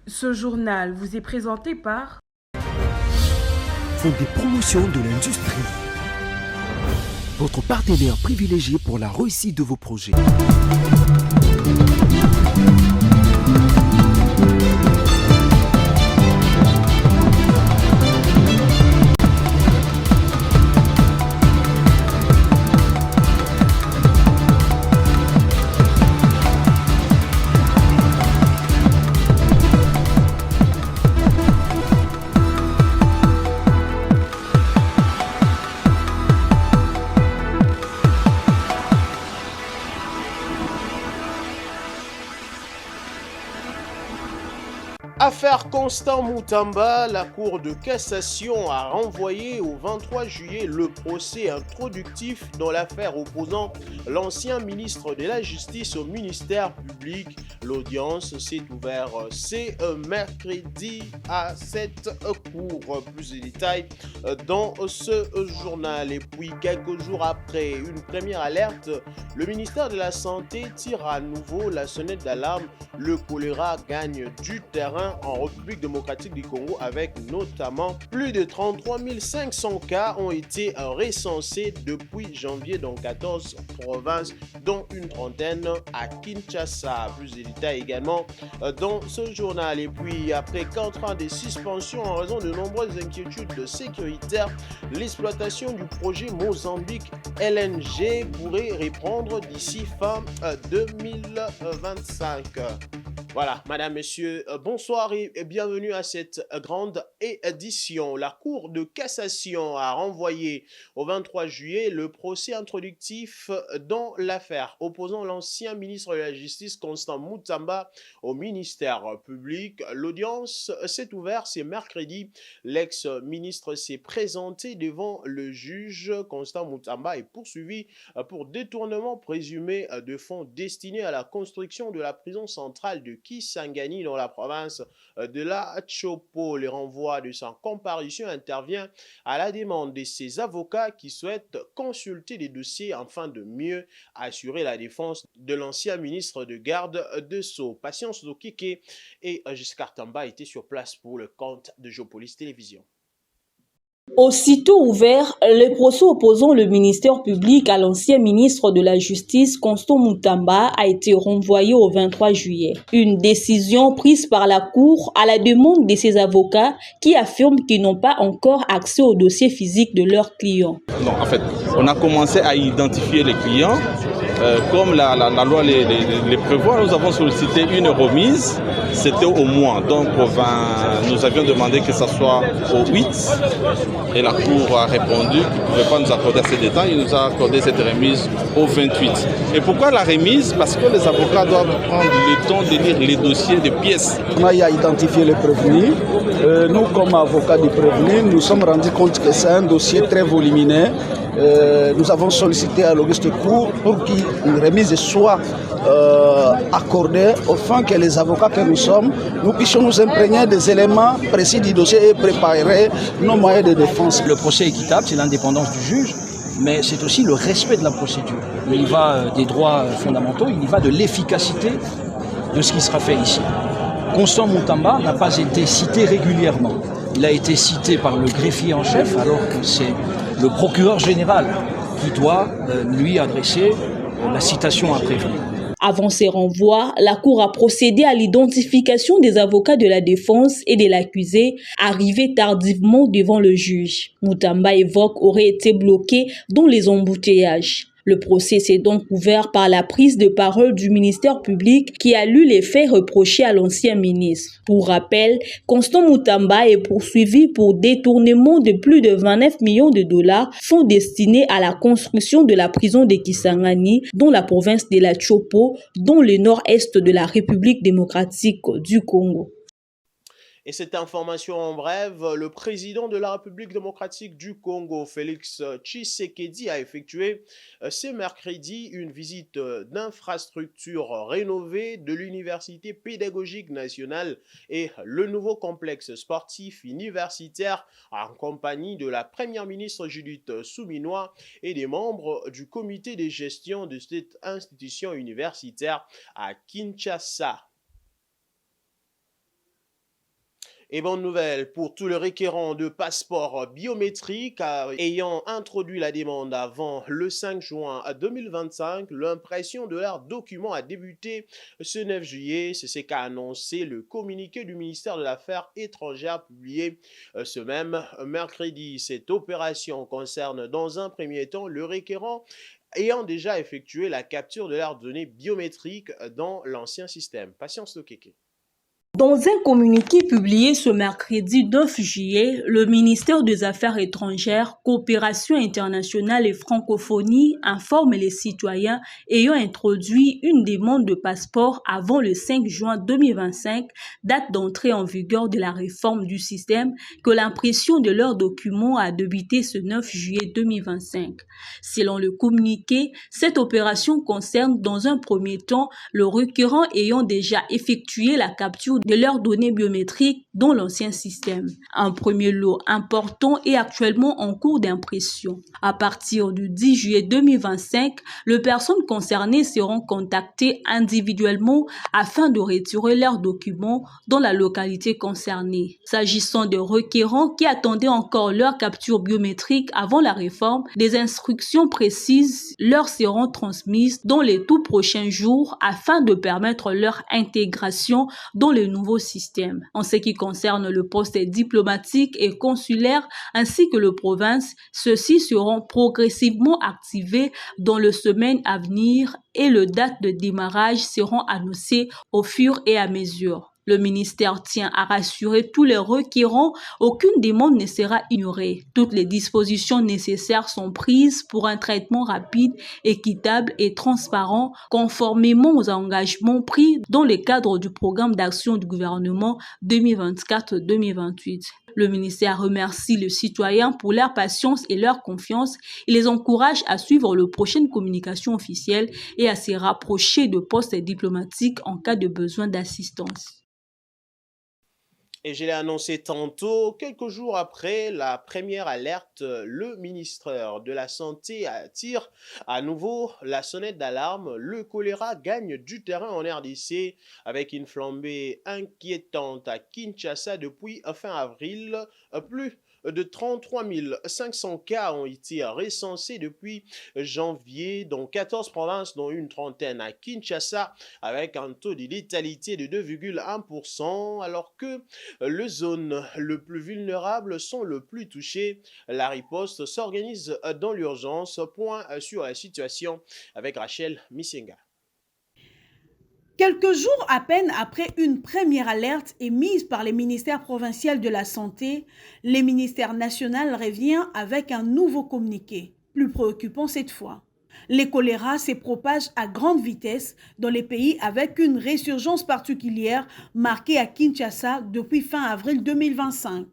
Ce journal vous est présenté par Font des promotions de l'industrie. Votre partenaire privilégié pour la réussite de vos projets. Affaire Constant Moutamba, la Cour de cassation a renvoyé au 23 juillet le procès introductif dans l'affaire opposant l'ancien ministre de la Justice au ministère public. L'audience s'est ouverte ce mercredi à cette cour. Plus de détails dans ce journal. Et puis quelques jours après une première alerte, le ministère de la Santé tire à nouveau la sonnette d'alarme. Le choléra gagne du terrain en République démocratique du Congo avec notamment plus de 33 500 cas ont été recensés depuis janvier dans 14 provinces, dont une trentaine à Kinshasa. Plus de détails également dans ce journal. Et puis après 4 ans de suspension en raison de nombreuses inquiétudes sécuritaires, l'exploitation du projet Mozambique LNG pourrait reprendre d'ici fin 2025. Voilà, madame, messieurs, bonsoir et bienvenue à cette grande édition. La Cour de cassation a renvoyé au 23 juillet le procès introductif dans l'affaire opposant l'ancien ministre de la Justice, Constant Moutamba, au ministère public. L'audience s'est ouverte ce mercredi. L'ex-ministre s'est présenté devant le juge. Constant Moutamba est poursuivi pour détournement présumé de fonds destinés à la construction de la prison centrale de Kisangani dans la province de la Chopo. Le renvoi de sa comparution intervient à la demande de ses avocats qui souhaitent consulter les dossiers afin de mieux assurer la défense de l'ancien ministre de garde de Sceaux. Patience Lokike et Giscard Tamba étaient sur place pour le compte de Geopolis Télévision. Aussitôt ouvert, le procès opposant le ministère public à l'ancien ministre de la Justice, Constant Moutamba, a été renvoyé au 23 juillet. Une décision prise par la Cour à la demande de ses avocats qui affirment qu'ils n'ont pas encore accès au dossier physique de leurs clients. Non, en fait, on a commencé à identifier les clients. Comme la loi les prévoit, nous avons sollicité une remise. C'était au mois, donc nous avions demandé que ça soit au 8. Et la Cour a répondu qu'il ne pouvait pas nous accorder ces détails. Il nous a accordé cette remise au 28. Et pourquoi la remise? Parce que les avocats doivent prendre le temps de lire les dossiers de pièces. On a identifié les prévenus. Nous, comme avocats du prévenu, nous sommes rendus compte que c'est un dossier très volumineux. Nous avons sollicité à l'Auguste Cour pour qu'une remise soit accordée afin que les avocats que nous sommes, nous puissions nous imprégner des éléments précis du dossier et préparer nos moyens de défense. Le procès équitable, c'est l'indépendance du juge, mais c'est aussi le respect de la procédure. Il y va des droits fondamentaux, il y va de l'efficacité de ce qui sera fait ici. Constant Moutamba n'a pas été cité régulièrement. Il a été cité par le greffier en chef, alors que c'est le procureur général qui doit lui adresser la citation à prévenir. Avant ces renvois, la Cour a procédé à l'identification des avocats de la défense et de l'accusé, arrivés tardivement devant le juge. Moutamba évoque aurait été bloqué dans les embouteillages. Le procès s'est donc ouvert par la prise de parole du ministère public qui a lu les faits reprochés à l'ancien ministre. Pour rappel, Constant Moutamba est poursuivi pour détournement de plus de 29 millions de dollars, fonds destinés à la construction de la prison de Kisangani dans la province de la Chopo, dans le nord-est de la République démocratique du Congo. Et cette information en bref, le président de la République démocratique du Congo, Félix Tshisekedi, a effectué ce mercredi une visite d'infrastructures rénovées de l'Université pédagogique nationale et le nouveau complexe sportif universitaire en compagnie de la première ministre Judith Suminwa et des membres du comité de gestion de cette institution universitaire à Kinshasa. Et bonne nouvelle pour tous les requérants de passeports biométriques ayant introduit la demande avant le 5 juin 2025. L'impression de leurs documents a débuté ce 9 juillet. C'est ce qu'a annoncé le communiqué du ministère de l'Affaires étrangères publié ce même mercredi. Cette opération concerne dans un premier temps le requérant ayant déjà effectué la capture de leurs données biométriques dans l'ancien système. Patience Lokeke. Dans un communiqué publié ce mercredi 9 juillet, le ministère des Affaires étrangères, Coopération internationale et francophonie informe les citoyens ayant introduit une demande de passeport avant le 5 juin 2025, date d'entrée en vigueur de la réforme du système, que l'impression de leurs documents a débuté ce 9 juillet 2025. Selon le communiqué, cette opération concerne dans un premier temps le requérant ayant déjà effectué la capture de leurs données biométriques dans l'ancien système. Un premier lot important est actuellement en cours d'impression. À partir du 10 juillet 2025, les personnes concernées seront contactées individuellement afin de retirer leurs documents dans la localité concernée. S'agissant des requérants qui attendaient encore leur capture biométrique avant la réforme, des instructions précises leur seront transmises dans les tout prochains jours afin de permettre leur intégration dans le nouveau système. En ce qui concerne le poste diplomatique et consulaire ainsi que le province, ceux-ci seront progressivement activés dans les semaines à venir et les dates de démarrage seront annoncées au fur et à mesure. Le ministère tient à rassurer tous les requérants, aucune demande ne sera ignorée. Toutes les dispositions nécessaires sont prises pour un traitement rapide, équitable et transparent, conformément aux engagements pris dans le cadre du programme d'action du gouvernement 2024-2028. Le ministère remercie les citoyens pour leur patience et leur confiance et les encourage à suivre les prochaines communications officielles et à se rapprocher de postes diplomatiques en cas de besoin d'assistance. Et je l'ai annoncé tantôt, quelques jours après la première alerte, le ministère de la Santé tire à nouveau la sonnette d'alarme. Le choléra gagne du terrain en RDC avec une flambée inquiétante à Kinshasa depuis fin avril. Plus de 33 500 cas ont été recensés depuis janvier dans 14 provinces, dont une trentaine à Kinshasa, avec un taux de létalité de 2,1%, alors que les zones les plus vulnérables sont les plus touchées. La riposte s'organise dans l'urgence. Point sur la situation avec Rachel Missenga. Quelques jours à peine après une première alerte émise par les ministères provinciaux de la Santé, le ministère national revient avec un nouveau communiqué, plus préoccupant cette fois. Le choléra se propage à grande vitesse dans les pays avec une résurgence particulière marquée à Kinshasa depuis fin avril 2025.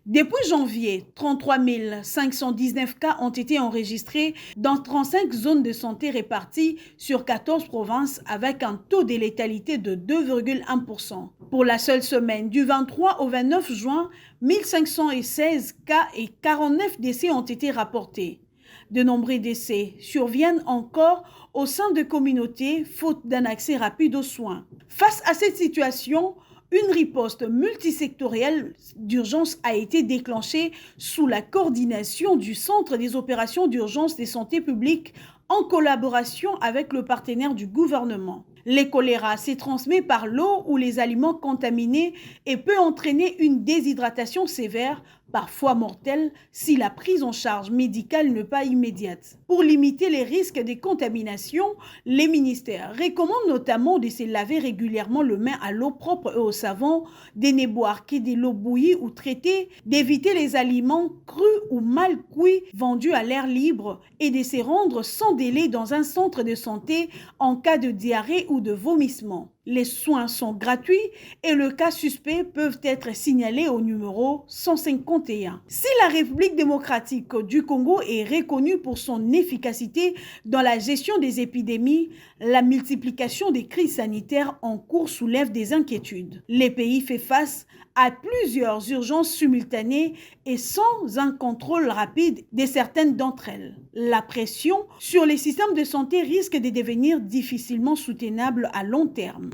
Depuis janvier, 33 519 cas ont été enregistrés dans 35 zones de santé réparties sur 14 provinces avec un taux de létalité de 2,1%. Pour la seule semaine du 23 au 29 juin, 1516 cas et 49 décès ont été rapportés. De nombreux décès surviennent encore au sein de communautés faute d'un accès rapide aux soins. Face à cette situation, une riposte multisectorielle d'urgence a été déclenchée sous la coordination du Centre des opérations d'urgence des santé publique en collaboration avec le partenaire du gouvernement. Le choléra se transmet par l'eau ou les aliments contaminés et peut entraîner une déshydratation sévère, parfois mortelle, si la prise en charge médicale n'est pas immédiate. Pour limiter les risques de contamination, les ministères recommandent notamment de se laver régulièrement les mains à l'eau propre et au savon, de ne boire que de l'eau bouillie ou traitée, d'éviter les aliments crus ou mal cuits vendus à l'air libre et de se rendre sans délai dans un centre de santé en cas de diarrhée ou de vomissement. Les soins sont gratuits et les cas suspects peuvent être signalés au numéro 151. Si la République démocratique du Congo est reconnue pour son efficacité dans la gestion des épidémies, la multiplication des crises sanitaires en cours soulève des inquiétudes. Le pays fait face à plusieurs urgences simultanées et sans un contrôle rapide de certaines d'entre elles. La pression sur les systèmes de santé risque de devenir difficilement soutenable à long terme.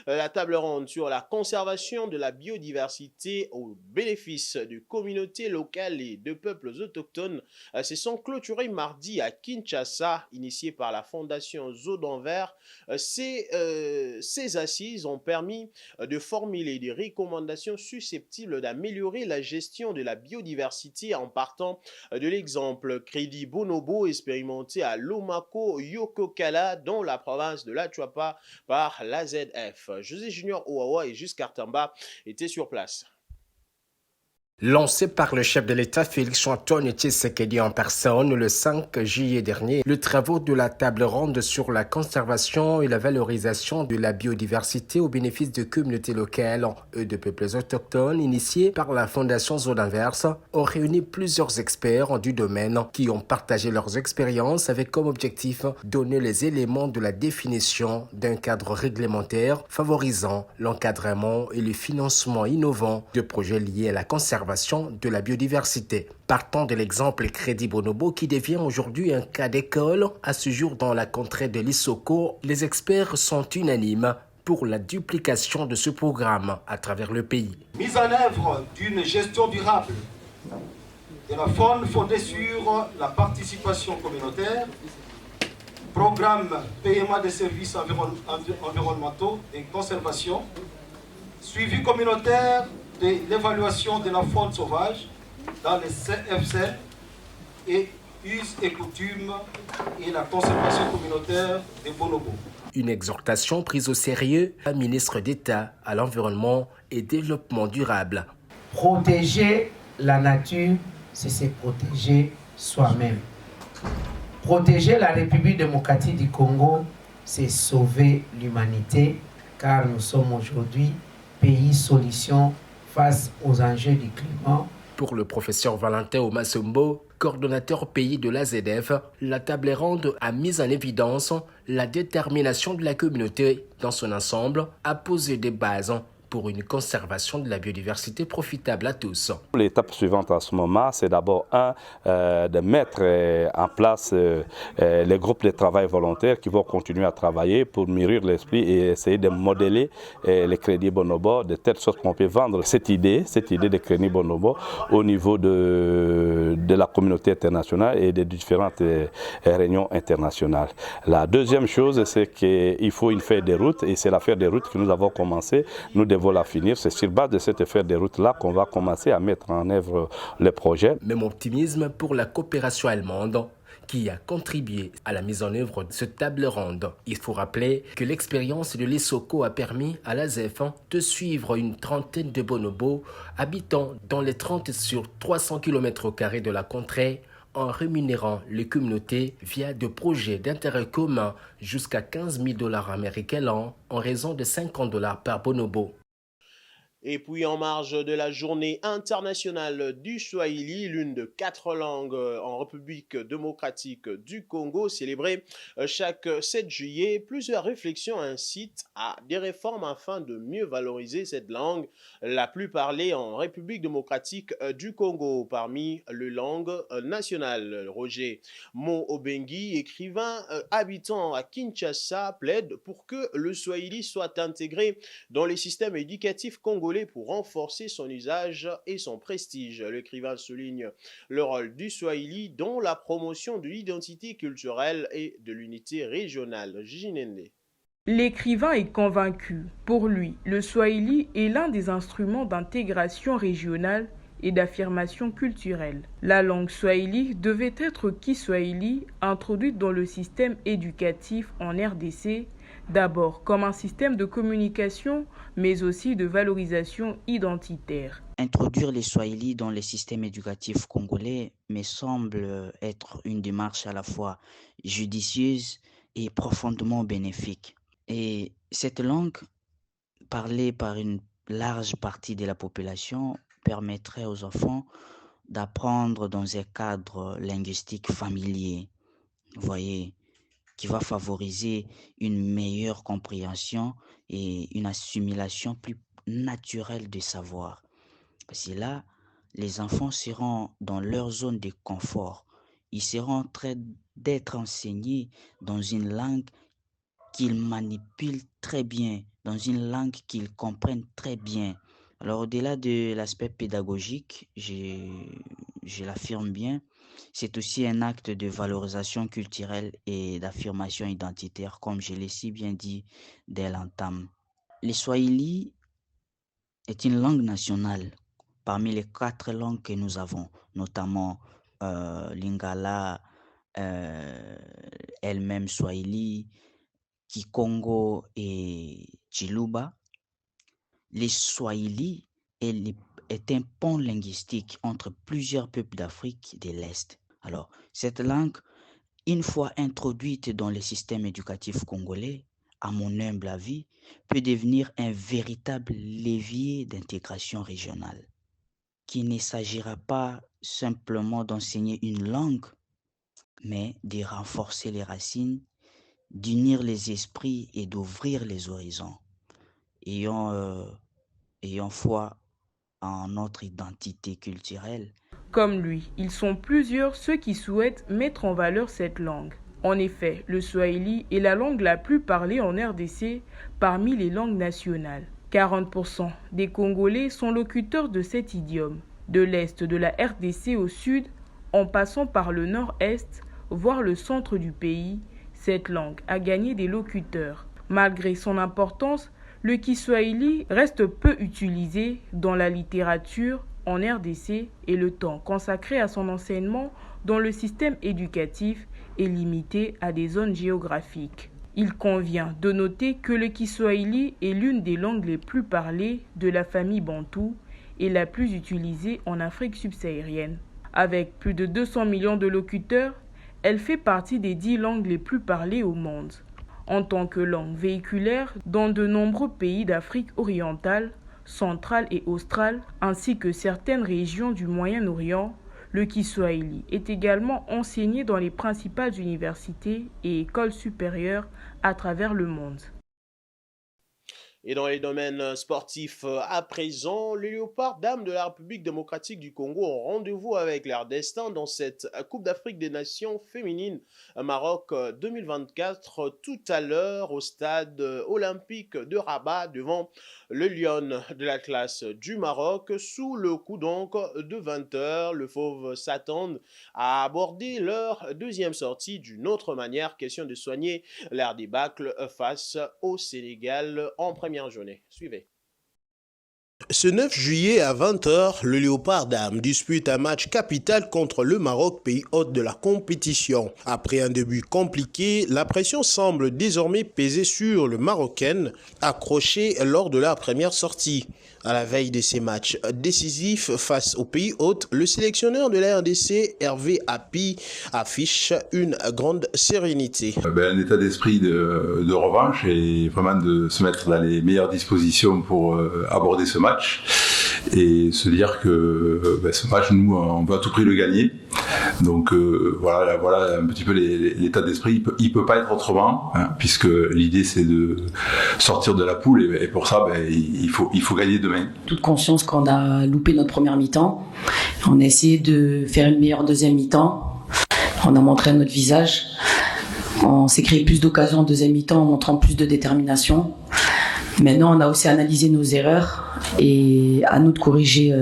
La table ronde sur la conservation de la biodiversité au bénéfice de communautés locales et de peuples autochtones se sont clôturées mardi à Kinshasa, initiées par la Fondation Zo d'Anvers. Ces assises ont permis de formuler des recommandations susceptibles d'améliorer la gestion de la biodiversité en partant de l'exemple Crédit Bonobo expérimenté à Lomako Yokokala dans la province de la Chuapa par l'AZF. José Junior Ouawa et Giscard Tamba étaient sur place. Lancé par le chef de l'État Félix-Antoine Tshisekedi en personne le 5 juillet dernier, les travaux de la table ronde sur la conservation et la valorisation de la biodiversité au bénéfice de communautés locales et de peuples autochtones initiés par la Fondation Zo d'Anvers ont réuni plusieurs experts du domaine qui ont partagé leurs expériences avec comme objectif donner les éléments de la définition d'un cadre réglementaire favorisant l'encadrement et le financement innovant de projets liés à la conservation de la biodiversité. Partant de l'exemple Crédit Bonobo qui devient aujourd'hui un cas d'école, à ce jour dans la contrée de l'Isoko, les experts sont unanimes pour la duplication de ce programme à travers le pays. Mise en œuvre d'une gestion durable de la faune fondée sur la participation communautaire, programme paiement des services environnementaux et conservation, suivi communautaire de l'évaluation de la faune sauvage dans les CFC et us et coutumes et la conservation communautaire des bonobos. Une exhortation prise au sérieux par le ministre d'État à l'environnement et développement durable. Protéger la nature, c'est se protéger soi-même. Protéger la République démocratique du Congo, c'est sauver l'humanité, car nous sommes aujourd'hui pays solution face aux enjeux du climat. Pour le professeur Valentin Omasombo, coordonnateur pays de l'AZF, la table ronde a mis en évidence la détermination de la communauté dans son ensemble à poser des bases pour une conservation de la biodiversité profitable à tous. L'étape suivante en ce moment, c'est d'abord de mettre en place les groupes de travail volontaires qui vont continuer à travailler pour mûrir l'esprit et essayer de modeler les crédits bonobo de telle sorte qu'on peut vendre cette idée de crédit bonobo au niveau de la communauté internationale et des différentes réunions internationales. La deuxième chose, c'est qu'il faut une feuille de route et c'est la feuille de route que nous avons commencé. Nous devons la finir. C'est sur base de cette feuille de route-là qu'on va commencer à mettre en œuvre le projet. Même optimisme pour la coopération allemande qui a contribué à la mise en œuvre de cette table ronde. Il faut rappeler que l'expérience de l'Isoko a permis à l'AZF de suivre une trentaine de bonobos habitant dans les 30 sur 300 km² de la contrée en rémunérant les communautés via des projets d'intérêt commun jusqu'à 15 000 $ américains l'an en raison de 50 $ par bonobo. Et puis en marge de la journée internationale du Swahili, l'une de 4 langues en République démocratique du Congo, célébrée chaque 7 juillet, plusieurs réflexions incitent à des réformes afin de mieux valoriser cette langue, la plus parlée en République démocratique du Congo. Parmi les langues nationales, Roger Mo Obengi, écrivain habitant à Kinshasa, plaide pour que le Swahili soit intégré dans les systèmes éducatifs congolais pour renforcer son usage et son prestige. L'écrivain souligne le rôle du Swahili dans la promotion de l'identité culturelle et de l'unité régionale. Jinende. L'écrivain est convaincu. Pour lui, le Swahili est l'un des instruments d'intégration régionale et d'affirmation culturelle. La langue swahili devait être Kiswahili, introduite dans le système éducatif en RDC, d'abord comme un système de communication, mais aussi de valorisation identitaire. Introduire les Swahili dans les systèmes éducatifs congolais me semble être une démarche à la fois judicieuse et profondément bénéfique. Et cette langue, parlée par une large partie de la population, permettrait aux enfants d'apprendre dans un cadre linguistique familier, vous voyez, qui va favoriser une meilleure compréhension et une assimilation plus naturelle des savoirs. Parce que là, les enfants seront dans leur zone de confort. Ils seront en train d'être enseignés dans une langue qu'ils manipulent très bien, dans une langue qu'ils comprennent très bien. Alors au-delà de l'aspect pédagogique, je l'affirme bien, c'est aussi un acte de valorisation culturelle et d'affirmation identitaire, comme je l'ai si bien dit dès l'entame. Le Swahili est une langue nationale parmi les 4 langues que nous avons, notamment Lingala, elle-même Swahili, Kikongo et Chiluba. Les Swahili est un pont linguistique entre plusieurs peuples d'Afrique de l'Est. Alors, cette langue, une fois introduite dans le système éducatif congolais, à mon humble avis, peut devenir un véritable levier d'intégration régionale, qu'il ne s'agira pas simplement d'enseigner une langue, mais de renforcer les racines, d'unir les esprits et d'ouvrir les horizons. Ayant foi en notre identité culturelle. Comme lui, ils sont plusieurs ceux qui souhaitent mettre en valeur cette langue. En effet, le Swahili est la langue la plus parlée en RDC parmi les langues nationales. 40% des Congolais sont locuteurs de cet idiome. De l'est de la RDC au sud, en passant par le nord-est, voire le centre du pays, cette langue a gagné des locuteurs. Malgré son importance, le Kiswahili reste peu utilisé dans la littérature en RDC et le temps consacré à son enseignement dans le système éducatif est limité à des zones géographiques. Il convient de noter que le Kiswahili est l'une des langues les plus parlées de la famille bantou et la plus utilisée en Afrique subsaharienne. Avec plus de 200 millions de locuteurs, elle fait partie des 10 langues les plus parlées au monde. En tant que langue véhiculaire dans de nombreux pays d'Afrique orientale, centrale et australe, ainsi que certaines régions du Moyen-Orient, le Kiswahili est également enseigné dans les principales universités et écoles supérieures à travers le monde. Et dans les domaines sportifs, à présent, les Léopards dames de la République démocratique du Congo ont rendez-vous avec leur destin dans cette Coupe d'Afrique des Nations féminines Maroc 2024 tout à l'heure au stade olympique de Rabat devant le Lyon de la classe du Maroc. Sous le coup donc de 20h, le Fauve s'attendent à aborder leur deuxième sortie d'une autre manière, question de soigner leur débâcle face au Sénégal en première journée. Suivez. Ce 9 juillet à 20h, le Léopard Dames dispute un match capital contre le Maroc, pays hôte de la compétition. Après un début compliqué, la pression semble désormais peser sur le Marocain, accroché lors de la première sortie. À la veille de ces matchs décisifs face au pays hôte, le sélectionneur de la RDC, Hervé Hapi, affiche une grande sérénité. Un état d'esprit de revanche et vraiment de se mettre dans les meilleures dispositions pour aborder ce match et se dire que ce match, nous, on veut à tout prix le gagner. Donc voilà un petit peu l'état d'esprit. Il peut pas être autrement, hein, puisque l'idée c'est de sortir de la poule et pour ça il faut gagner demain. Toute conscience qu'on a loupé notre première mi-temps. On a essayé de faire une meilleure deuxième mi-temps. On a montré notre visage. On s'est créé plus d'occasions en deuxième mi-temps en montrant plus de détermination. Maintenant, on a aussi analysé nos erreurs et à nous de corriger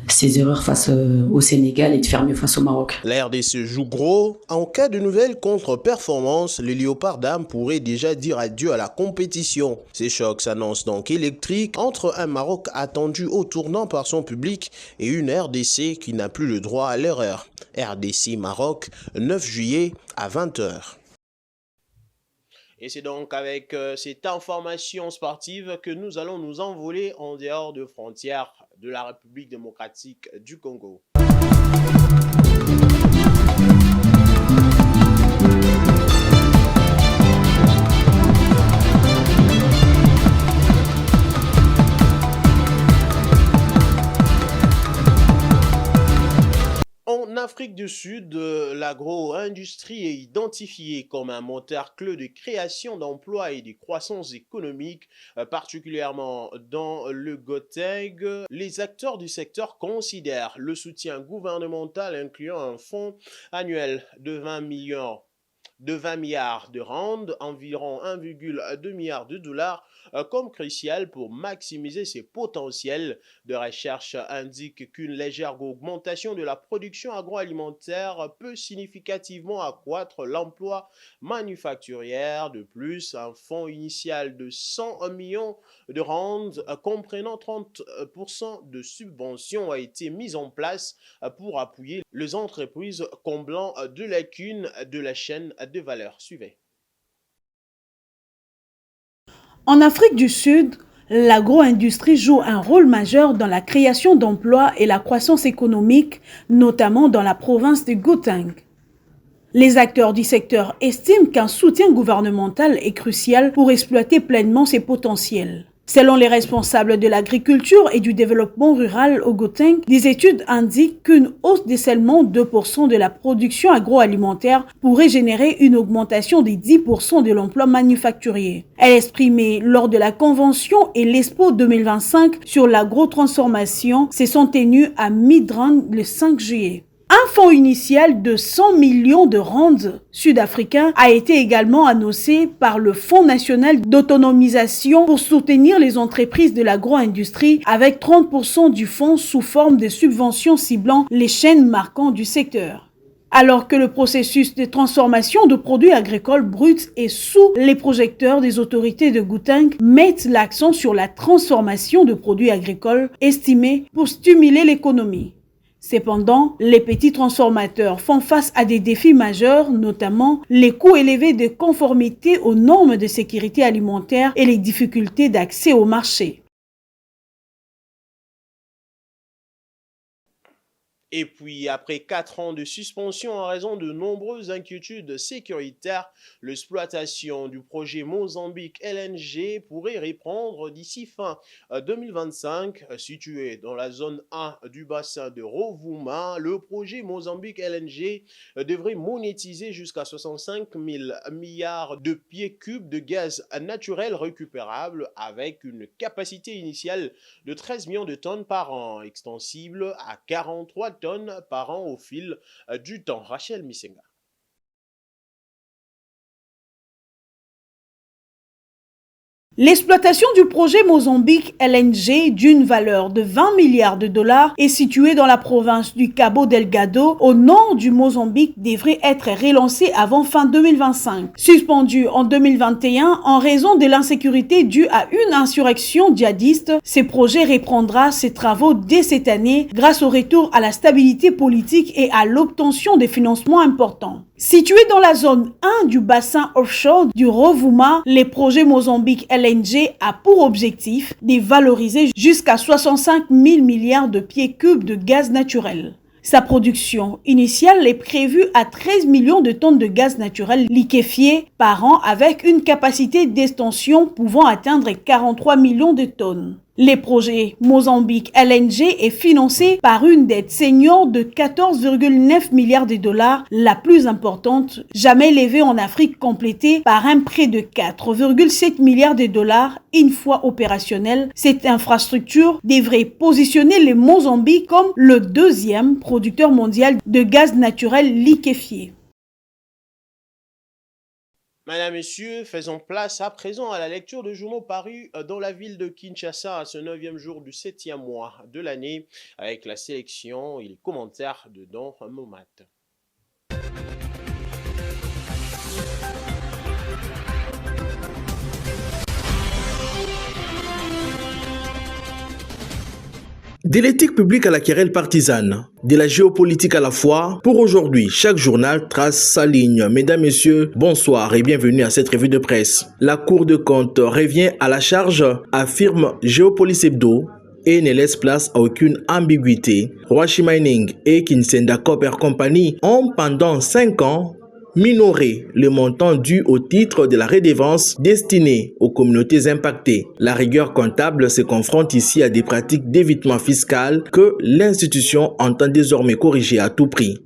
ces erreurs face au Sénégal et de faire mieux face au Maroc. La RDC joue gros. En cas de nouvelle contre-performance, les Léopards dames pourraient déjà dire adieu à la compétition. Ces chocs s'annoncent donc électriques entre un Maroc attendu au tournant par son public et une RDC qui n'a plus le droit à l'erreur. RDC Maroc, 9 juillet à 20h. Et c'est donc avec cette information sportive que nous allons nous envoler en dehors de frontières de la République démocratique du Congo. En Afrique du Sud, l'agro-industrie est identifiée comme un moteur clé de création d'emplois et de croissance économique, particulièrement dans le Gauteng. Les acteurs du secteur considèrent le soutien gouvernemental incluant un fonds annuel de 20 millions de 20 milliards de rand, environ 1,2 milliard de dollars, comme crucial pour maximiser ses potentiels. De recherche indique qu'une légère augmentation de la production agroalimentaire peut significativement accroître l'emploi manufacturier. De plus, un fonds initial de 100 millions de rand, comprenant 30% de subventions, a été mis en place pour appuyer les entreprises comblant de lacunes de la chaîne de valeur. Suivez. En Afrique du Sud, l'agro-industrie joue un rôle majeur dans la création d'emplois et la croissance économique, notamment dans la province de Gauteng. Les acteurs du secteur estiment qu'un soutien gouvernemental est crucial pour exploiter pleinement ses potentiels. Selon les responsables de l'agriculture et du développement rural au Gauteng, des études indiquent qu'une hausse de seulement 2% de la production agroalimentaire pourrait générer une augmentation de 10% de l'emploi manufacturier. Elle est exprimée lors de la convention et l'Expo 2025 sur l'agrotransformation se sont tenues à Midrand le 5 juillet. Un fonds initial de 100 millions de rands sud-africains a été également annoncé par le Fonds national d'autonomisation pour soutenir les entreprises de l'agro-industrie avec 30% du fonds sous forme de subventions ciblant les chaînes marquantes du secteur. Alors que le processus de transformation de produits agricoles bruts est sous les projecteurs des autorités de Gauteng, mettent l'accent sur la transformation de produits agricoles estimés pour stimuler l'économie. Cependant, les petits transformateurs font face à des défis majeurs, notamment les coûts élevés de conformité aux normes de sécurité alimentaire et les difficultés d'accès au marché. Et puis, après 4 ans de suspension en raison de nombreuses inquiétudes sécuritaires, l'exploitation du projet Mozambique LNG pourrait reprendre d'ici fin 2025. Situé dans la zone 1 du bassin de Rovuma, le projet Mozambique LNG devrait monétiser jusqu'à 65 000 milliards de pieds cubes de gaz naturel récupérable avec une capacité initiale de 13 millions de tonnes par an, extensible à 43 tonnes par an au fil du temps. Rachel Misenga. L'exploitation du projet Mozambique LNG d'une valeur de 20 milliards de dollars est située dans la province du Cabo Delgado au nord du Mozambique devrait être relancée avant fin 2025. Suspendu en 2021 en raison de l'insécurité due à une insurrection djihadiste, ce projet reprendra ses travaux dès cette année grâce au retour à la stabilité politique et à l'obtention de financements importants. Situé dans la zone 1 du bassin offshore du Rovuma, les projets Mozambique LNG a pour objectif de valoriser jusqu'à 65 000 milliards de pieds cubes de gaz naturel. Sa production initiale est prévue à 13 millions de tonnes de gaz naturel liquéfié par an avec une capacité d'extension pouvant atteindre 43 millions de tonnes. Le projet Mozambique LNG est financé par une dette senior de 14,9 milliards de dollars, la plus importante jamais levée en Afrique, complétée par un prêt de 4,7 milliards de dollars. Une fois opérationnelle, cette infrastructure devrait positionner le Mozambique comme le deuxième producteur mondial de gaz naturel liquéfié. Mesdames, Messieurs, faisons place à présent à la lecture de journaux parus dans la ville de Kinshasa à ce 9e jour du 7e mois de l'année avec la sélection et les commentaires de Don Momat. De l'éthique publique à la querelle partisane, de la géopolitique à la foi, pour aujourd'hui, chaque journal trace sa ligne. Mesdames, Messieurs, bonsoir et bienvenue à cette revue de presse. La Cour de compte revient à la charge, affirme Géopolis Hebdo, et ne laisse place à aucune ambiguïté. Rwashi Mining et Kinsenda Copper Company ont pendant 5 ans minorer le montant dû au titre de la redevance destinée aux communautés impactées. La rigueur comptable se confronte ici à des pratiques d'évitement fiscal que l'institution entend désormais corriger à tout prix.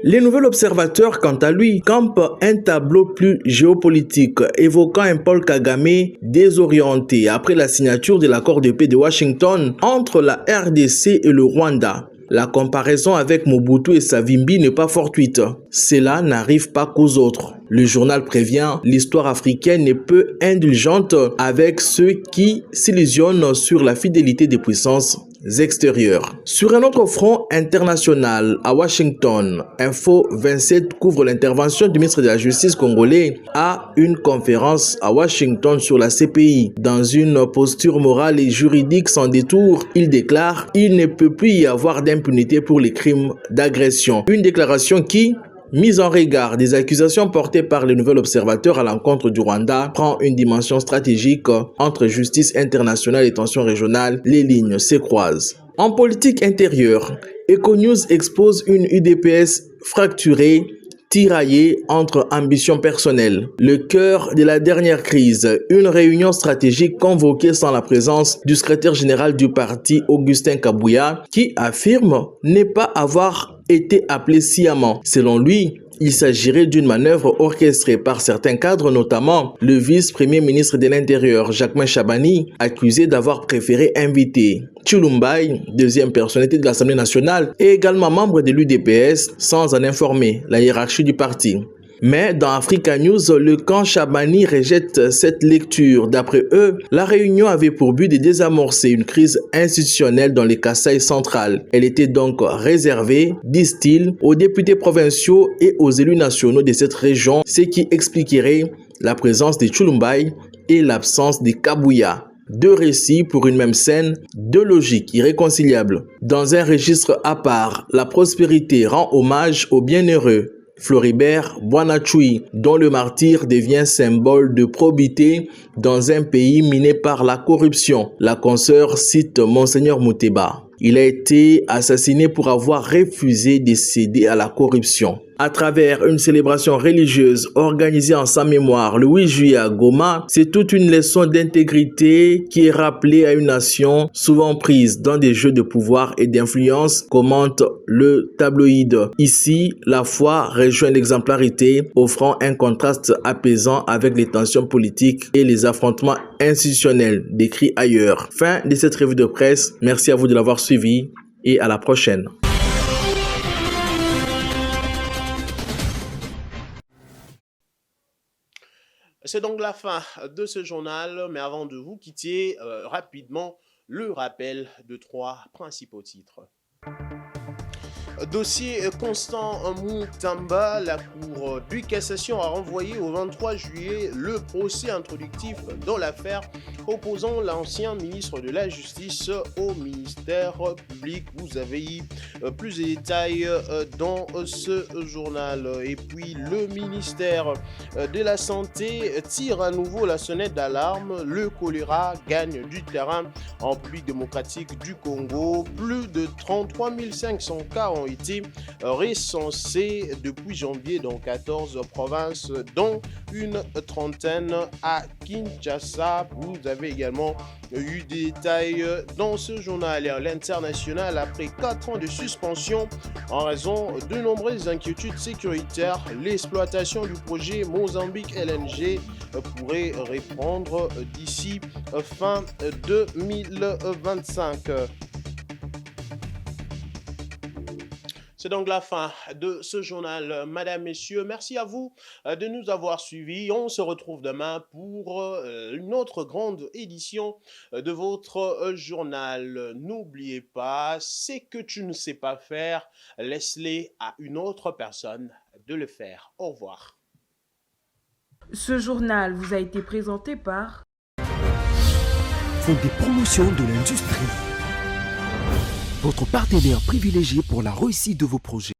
Le nouvel observateur, quant à lui, campe un tableau plus géopolitique, évoquant un Paul Kagame désorienté après la signature de l'accord de paix de Washington entre la RDC et le Rwanda. La comparaison avec Mobutu et Savimbi n'est pas fortuite. Cela n'arrive pas qu'aux autres. Le journal prévient, l'histoire africaine n'est peu indulgente avec ceux qui s'illusionnent sur la fidélité des puissances extérieures. Sur un autre front international, à Washington, Info 27 couvre l'intervention du ministre de la Justice congolais à une conférence à Washington sur la CPI. Dans une posture morale et juridique sans détour, il déclare « Il ne peut plus y avoir d'impunité pour les crimes d'agression ». Une déclaration qui, mise en regard des accusations portées par le nouvel observateur à l'encontre du Rwanda, prend une dimension stratégique entre justice internationale et tensions régionales. Les lignes se croisent. En politique intérieure, Econews expose une UDPS fracturée, tiraillée entre ambitions personnelles. Le cœur de la dernière crise, une réunion stratégique convoquée sans la présence du secrétaire général du parti, Augustin Kabouya, qui affirme ne pas avoir été appelé sciemment. Selon lui, il s'agirait d'une manœuvre orchestrée par certains cadres, notamment le vice-premier ministre de l'Intérieur, Jacquemain Chabani, accusé d'avoir préféré inviter Tshilumbai, deuxième personnalité de l'Assemblée nationale, et également membre de l'UDPS, sans en informer la hiérarchie du parti. Mais dans Africa News, le camp Chabani rejette cette lecture. D'après eux, la réunion avait pour but de désamorcer une crise institutionnelle dans les Kasaï centrales. Elle était donc réservée, disent-ils, aux députés provinciaux et aux élus nationaux de cette région, ce qui expliquerait la présence de Tshilumbai et l'absence de Kabouya. Deux récits pour une même scène, deux logiques irréconciliables. Dans un registre à part, la prospérité rend hommage aux bienheureux. Floribert Bwanachui, dont le martyr devient symbole de probité dans un pays miné par la corruption. La consoeur cite Monseigneur Mouteba. Il a été assassiné pour avoir refusé de céder à la corruption. À travers une célébration religieuse organisée en sa mémoire le 8 juillet à Goma, c'est toute une leçon d'intégrité qui est rappelée à une nation souvent prise dans des jeux de pouvoir et d'influence, commente le tabloïd. Ici, la foi rejoint l'exemplarité, offrant un contraste apaisant avec les tensions politiques et les affrontements institutionnels décrits ailleurs. Fin de cette revue de presse. Merci à vous de l'avoir suivi et à la prochaine. C'est donc la fin de ce journal, mais avant de vous quitter, rapidement, le rappel de trois principaux titres. Dossier Constant Moutamba, la Cour de cassation a renvoyé au 23 juillet le procès introductif dans l'affaire opposant l'ancien ministre de la Justice au ministère public. Vous avez eu plus de détails dans ce journal. Et puis le ministère de la Santé tire à nouveau la sonnette d'alarme. Le choléra gagne du terrain en République démocratique du Congo. Plus de 33 500 cas ont été recensés depuis janvier dans 14 provinces, dont une trentaine à Kinshasa. Vous avez également eu des détails dans ce journal. L'international, après 4 ans de suspension en raison de nombreuses inquiétudes sécuritaires, l'exploitation du projet Mozambique LNG pourrait reprendre d'ici fin 2025. C'est donc la fin de ce journal, Madame, Messieurs. Merci à vous de nous avoir suivis. On se retrouve demain pour une autre grande édition de votre journal. N'oubliez pas, ce que tu ne sais pas faire, laisse-les à une autre personne de le faire. Au revoir. Ce journal vous a été présenté par Fonds des promotions de l'industrie. Votre partenaire privilégié pour la réussite de vos projets.